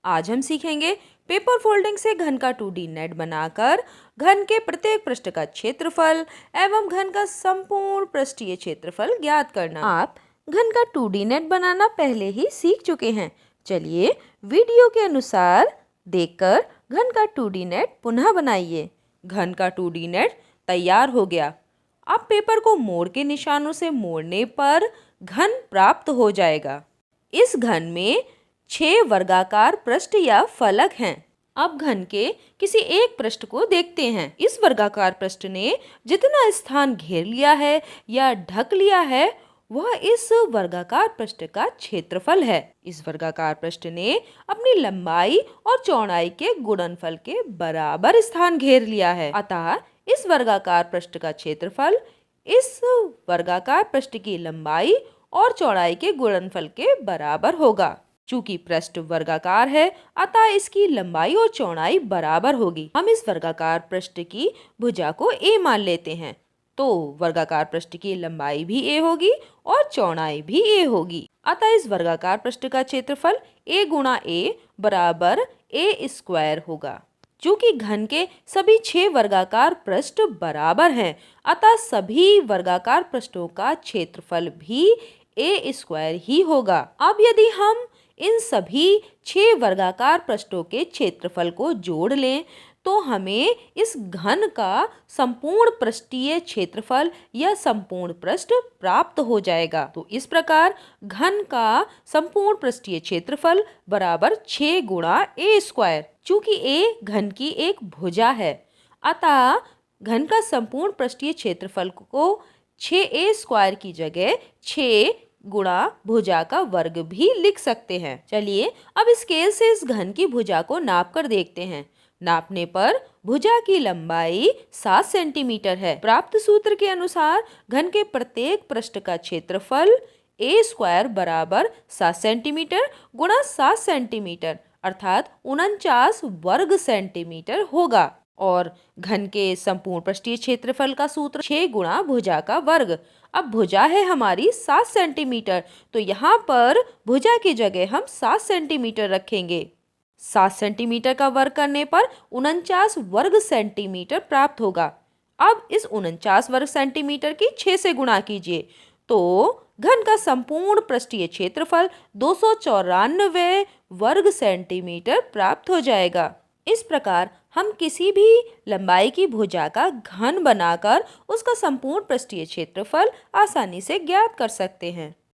आज हम सीखेंगे पेपर फोल्डिंग से घन का 2D नेट बनाकर घन के प्रत्येक पृष्ठ का क्षेत्रफल एवं घन का संपूर्ण पृष्ठीय क्षेत्रफल ज्ञात करना। आप घन का 2D नेट बनाना पहले ही सीख चुके हैं। चलिए वीडियो के अनुसार देखकर घन का 2D नेट पुनः बनाइए। घन का 2D नेट तैयार हो गया। अब पेपर को मोड़ के निशानों से मोड़ने पर घन प्राप्त हो जाएगा। इस घन में 6 वर्गाकार पृष्ठ या फलक हैं। अब घन के किसी एक पृष्ठ को देखते हैं। इस वर्गाकार पृष्ठ ने जितना स्थान घेर लिया है या ढक लिया है वह इस वर्गाकार पृष्ठ का क्षेत्रफल है। इस वर्गाकार पृष्ठ ने अपनी लंबाई और चौड़ाई के गुणनफल के बराबर स्थान घेर लिया है। अतः इस वर्गाकार पृष्ठ का क्षेत्रफल इस वर्गाकार पृष्ठ की लंबाई और चौड़ाई के गुणनफल के बराबर होगा। चूंकि पृष्ठ वर्गाकार है अतः इसकी लंबाई और चौड़ाई बराबर होगी। हम इस वर्गाकार पृष्ठ की भुजा को a मान लेते हैं, तो वर्गाकार पृष्ठ की लंबाई भी a होगी और चौड़ाई भी a होगी। अतः इस वर्गाकार पृष्ठ का क्षेत्रफल a गुणा a बराबर a स्क्वायर होगा। चूंकि घन के सभी 6 वर्गाकार पृष्ठ बराबर हैं, अतः सभी वर्गाकार पृष्ठों का क्षेत्रफल भी a स्क्वायर ही होगा। अब यदि हम इन सभी 6 वर्गाकार पृष्ठों के क्षेत्रफल को जोड़ लें तो हमें इस घन का संपूर्ण पृष्ठीय क्षेत्रफल या संपूर्ण पृष्ठ प्राप्त हो जाएगा। तो इस प्रकार घन का संपूर्ण पृष्ठीय क्षेत्रफल बराबर 6 गुणा a स्क्वायर। चूंकि a घन की एक भुजा है अतः घन का संपूर्ण पृष्ठीय क्षेत्रफल को 6a स्क्वायर की जगह 6 गुणा भुजा का वर्ग भी लिख सकते हैं। चलिए अब स्केल से इस घन की भुजा को नाप कर देखते हैं। नापने पर भुजा की लंबाई 7 सेंटीमीटर है। प्राप्त सूत्र के अनुसार घन के प्रत्येक पृष्ठ का क्षेत्रफल a स्क्वायर बराबर 7 सेंटीमीटर गुणा 7 सेंटीमीटर अर्थात 49 वर्ग सेंटीमीटर होगा। और घन के संपूर्ण पृष्ठीय क्षेत्रफल का सूत्र 6 गुणा भुजा का वर्ग। अब भुजा है हमारी 7 सेंटीमीटर, तो यहाँ पर भुजा की जगह हम 7 सेंटीमीटर रखेंगे। 7 सेंटीमीटर का वर्ग करने पर 49 वर्ग सेंटीमीटर प्राप्त होगा। अब इस 49 वर्ग सेंटीमीटर की 6 से गुणा कीजिए तो घन का संपूर्ण पृष्ठीय क्षेत्रफल 294 वर्ग सेंटीमीटर प्राप्त हो जाएगा। इस प्रकार हम किसी भी लंबाई की भुजा का घन बनाकर उसका संपूर्ण पृष्ठीय क्षेत्रफल आसानी से ज्ञात कर सकते हैं।